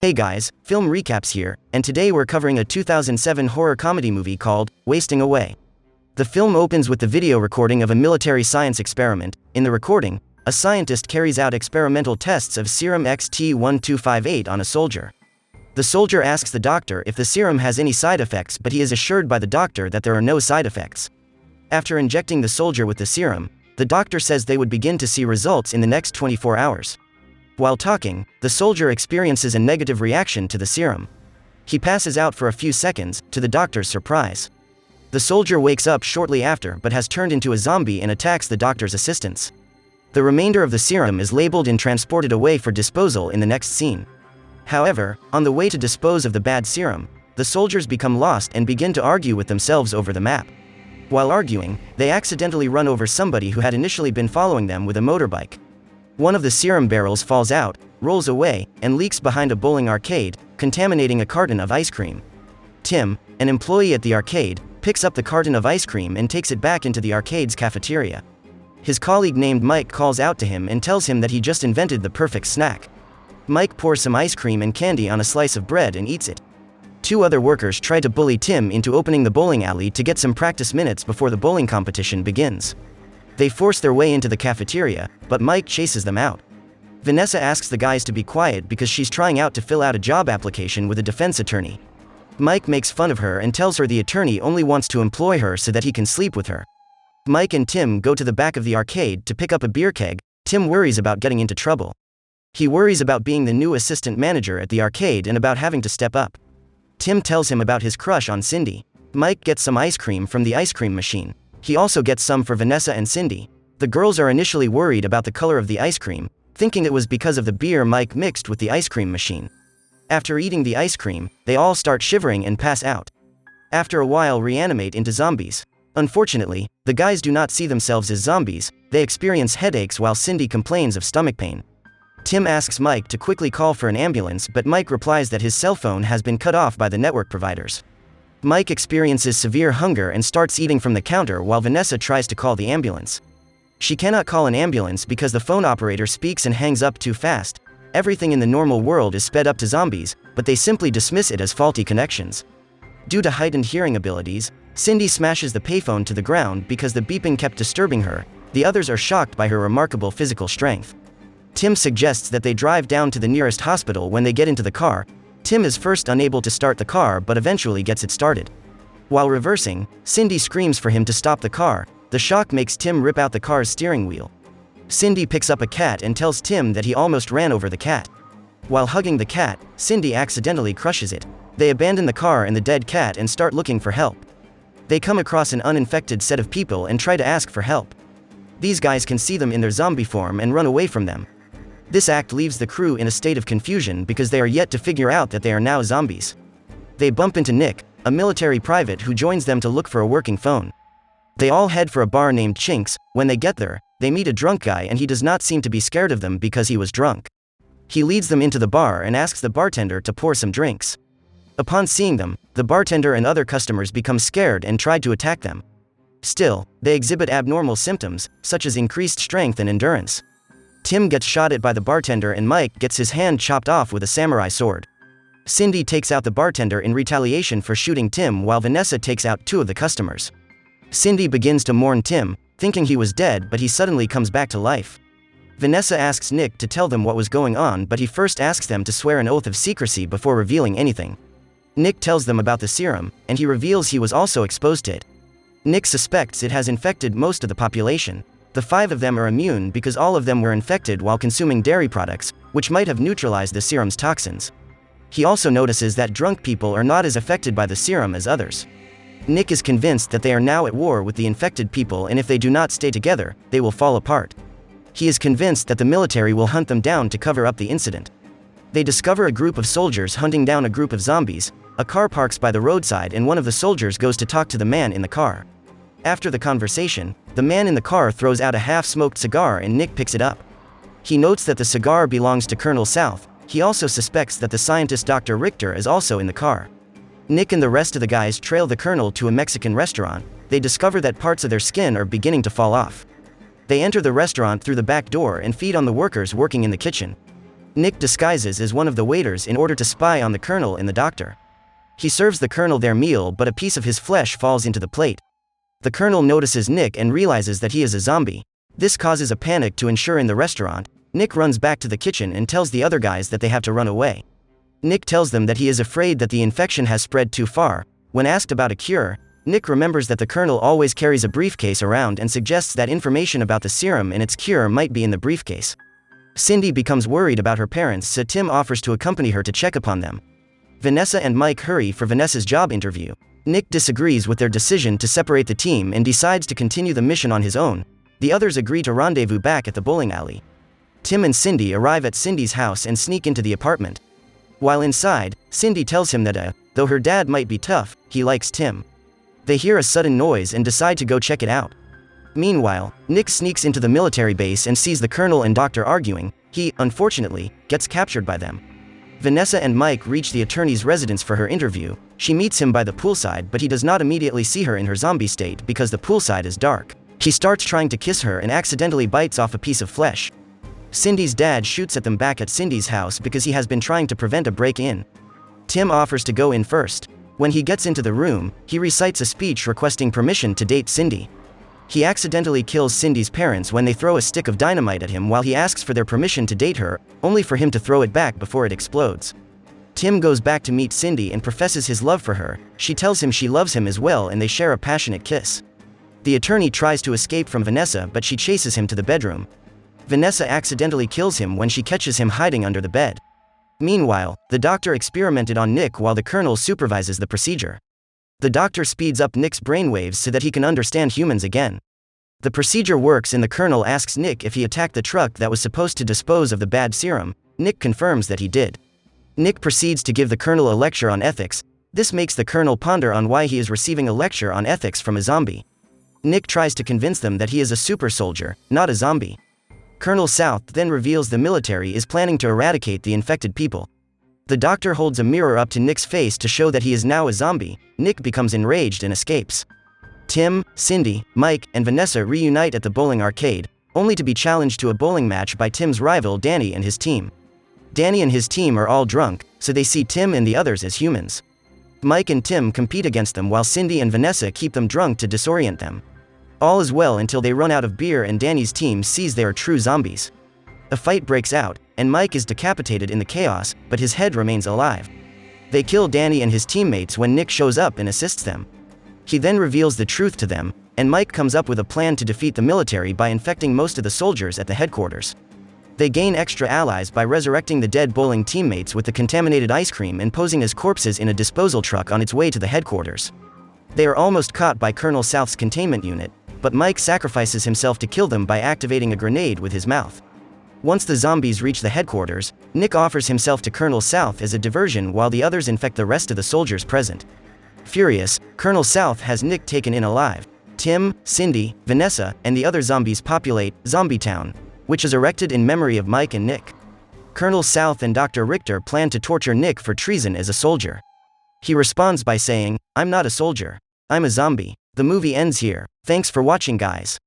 Hey guys, Film Recaps here, and today we're covering a 2007 horror comedy movie called Wasting Away. The film opens with the video recording of a military science experiment. In the recording, a scientist carries out experimental tests of serum XT1258 on a soldier. The soldier asks the doctor if the serum has any side effects, but he is assured by the doctor that there are no side effects. After injecting the soldier with the serum, the doctor says they would begin to see results in the next 24 hours. While talking, the soldier experiences a negative reaction to the serum. He passes out for a few seconds, to the doctor's surprise. The soldier wakes up shortly after but has turned into a zombie and attacks the doctor's assistants. The remainder of the serum is labeled and transported away for disposal in the next scene. However, on the way to dispose of the bad serum, the soldiers become lost and begin to argue with themselves over the map. While arguing, they accidentally run over somebody who had initially been following them with a motorbike. One of the serum barrels falls out, rolls away, and leaks behind a bowling arcade, contaminating a carton of ice cream. Tim, an employee at the arcade, picks up the carton of ice cream and takes it back into the arcade's cafeteria. His colleague named Mike calls out to him and tells him that he just invented the perfect snack. Mike pours some ice cream and candy on a slice of bread and eats it. Two other workers try to bully Tim into opening the bowling alley to get some practice minutes before the bowling competition begins. They force their way into the cafeteria, but Mike chases them out. Vanessa asks the guys to be quiet because she's trying out to fill out a job application with a defense attorney. Mike makes fun of her and tells her the attorney only wants to employ her so that he can sleep with her. Mike and Tim go to the back of the arcade to pick up a beer keg. Tim worries about getting into trouble. He worries about being the new assistant manager at the arcade and about having to step up. Tim tells him about his crush on Cindy. Mike gets some ice cream from the ice cream machine. He also gets some for Vanessa and Cindy. The girls are initially worried about the color of the ice cream, thinking it was because of the beer Mike mixed with the ice cream machine. After eating the ice cream, they all start shivering and pass out. After a while, reanimate into zombies. Unfortunately, the guys do not see themselves as zombies. They experience headaches while Cindy complains of stomach pain. Tim asks Mike to quickly call for an ambulance, but Mike replies that his cell phone has been cut off by the network providers. Mike experiences severe hunger and starts eating from the counter while Vanessa tries to call the ambulance. She cannot call an ambulance because the phone operator speaks and hangs up too fast. Everything in the normal world is sped up to zombies, but they simply dismiss it as faulty connections. Due to heightened hearing abilities, Cindy smashes the payphone to the ground because the beeping kept disturbing her. The others are shocked by her remarkable physical strength. Tim suggests that they drive down to the nearest hospital. When they get into the car, Tim is first unable to start the car but eventually gets it started. While reversing, Cindy screams for him to stop the car. The shock makes Tim rip out the car's steering wheel. Cindy picks up a cat and tells Tim that he almost ran over the cat. While hugging the cat, Cindy accidentally crushes it. They abandon the car and the dead cat and start looking for help. They come across an uninfected set of people and try to ask for help. These guys can see them in their zombie form and run away from them. This act leaves the crew in a state of confusion because they are yet to figure out that they are now zombies. They bump into Nick, a military private who joins them to look for a working phone. They all head for a bar named Chinks. When they get there, they meet a drunk guy and he does not seem to be scared of them because he was drunk. He leads them into the bar and asks the bartender to pour some drinks. Upon seeing them, the bartender and other customers become scared and try to attack them. Still, they exhibit abnormal symptoms, such as increased strength and endurance. Tim gets shot at by the bartender and Mike gets his hand chopped off with a samurai sword. Cindy takes out the bartender in retaliation for shooting Tim while Vanessa takes out two of the customers. Cindy begins to mourn Tim, thinking he was dead, but he suddenly comes back to life. Vanessa asks Nick to tell them what was going on, but he first asks them to swear an oath of secrecy before revealing anything. Nick tells them about the serum, and he reveals he was also exposed to it. Nick suspects it has infected most of the population. The 5 of them are immune because all of them were infected while consuming dairy products, which might have neutralized the serum's toxins. He also notices that drunk people are not as affected by the serum as others. Nick is convinced that they are now at war with the infected people, and if they do not stay together, they will fall apart. He is convinced that the military will hunt them down to cover up the incident. They discover a group of soldiers hunting down a group of zombies. A car parks by the roadside and one of the soldiers goes to talk to the man in the car. After the conversation, the man in the car throws out a half-smoked cigar and Nick picks it up. He notes that the cigar belongs to Colonel South. He also suspects that the scientist Dr. Richter is also in the car. Nick and the rest of the guys trail the colonel to a Mexican restaurant. They discover that parts of their skin are beginning to fall off. They enter the restaurant through the back door and feed on the workers working in the kitchen. Nick disguises as one of the waiters in order to spy on the Colonel and the Doctor. He serves the Colonel their meal, but a piece of his flesh falls into the plate. The Colonel notices Nick and realizes that he is a zombie. This causes a panic to ensure in the restaurant. Nick runs back to the kitchen and tells the other guys that they have to run away. Nick tells them that he is afraid that the infection has spread too far. When asked about a cure, Nick remembers that the Colonel always carries a briefcase around and suggests that information about the serum and its cure might be in the briefcase. Cindy becomes worried about her parents, so Tim offers to accompany her to check upon them. Vanessa and Mike hurry for Vanessa's job interview. Nick disagrees with their decision to separate the team and decides to continue the mission on his own. The others agree to rendezvous back at the bowling alley. Tim and Cindy arrive at Cindy's house and sneak into the apartment. While inside, Cindy tells him that though her dad might be tough, he likes Tim. They hear a sudden noise and decide to go check it out. Meanwhile, Nick sneaks into the military base and sees the Colonel and Doctor arguing. He, unfortunately, gets captured by them. Vanessa and Mike reach the attorney's residence for her interview. She meets him by the poolside, but he does not immediately see her in her zombie state because the poolside is dark. He starts trying to kiss her and accidentally bites off a piece of flesh. Cindy's dad shoots at them back at Cindy's house because he has been trying to prevent a break-in. Tim offers to go in first. When he gets into the room, he recites a speech requesting permission to date Cindy. He accidentally kills Cindy's parents when they throw a stick of dynamite at him while he asks for their permission to date her, only for him to throw it back before it explodes. Tim goes back to meet Cindy and professes his love for her. She tells him she loves him as well and they share a passionate kiss. The attorney tries to escape from Vanessa, but she chases him to the bedroom. Vanessa accidentally kills him when she catches him hiding under the bed. Meanwhile, the doctor experimented on Nick while the Colonel supervises the procedure. The doctor speeds up Nick's brainwaves so that he can understand humans again. The procedure works and the Colonel asks Nick if he attacked the truck that was supposed to dispose of the bad serum. Nick confirms that he did. Nick proceeds to give the Colonel a lecture on ethics. This makes the Colonel ponder on why he is receiving a lecture on ethics from a zombie. Nick tries to convince them that he is a super soldier, not a zombie. Colonel South then reveals the military is planning to eradicate the infected people. The doctor holds a mirror up to Nick's face to show that he is now a zombie. Nick becomes enraged and escapes. Tim, Cindy, Mike, and Vanessa reunite at the bowling arcade, only to be challenged to a bowling match by Tim's rival Danny and his team. Danny and his team are all drunk, so they see Tim and the others as humans. Mike and Tim compete against them while Cindy and Vanessa keep them drunk to disorient them. All is well until they run out of beer and Danny's team sees they are true zombies. A fight breaks out, and Mike is decapitated in the chaos, but his head remains alive. They kill Danny and his teammates when Nick shows up and assists them. He then reveals the truth to them, and Mike comes up with a plan to defeat the military by infecting most of the soldiers at the headquarters. They gain extra allies by resurrecting the dead bowling teammates with the contaminated ice cream and posing as corpses in a disposal truck on its way to the headquarters. They are almost caught by Colonel South's containment unit, but Mike sacrifices himself to kill them by activating a grenade with his mouth. Once the zombies reach the headquarters, Nick offers himself to Colonel South as a diversion while the others infect the rest of the soldiers present. Furious, Colonel South has Nick taken in alive. Tim, Cindy, Vanessa, and the other zombies populate Zombie Town, which is erected in memory of Mike and Nick. Colonel South and Dr. Richter plan to torture Nick for treason as a soldier. He responds by saying, "I'm not a soldier. I'm a zombie." The movie ends here. Thanks for watching, guys.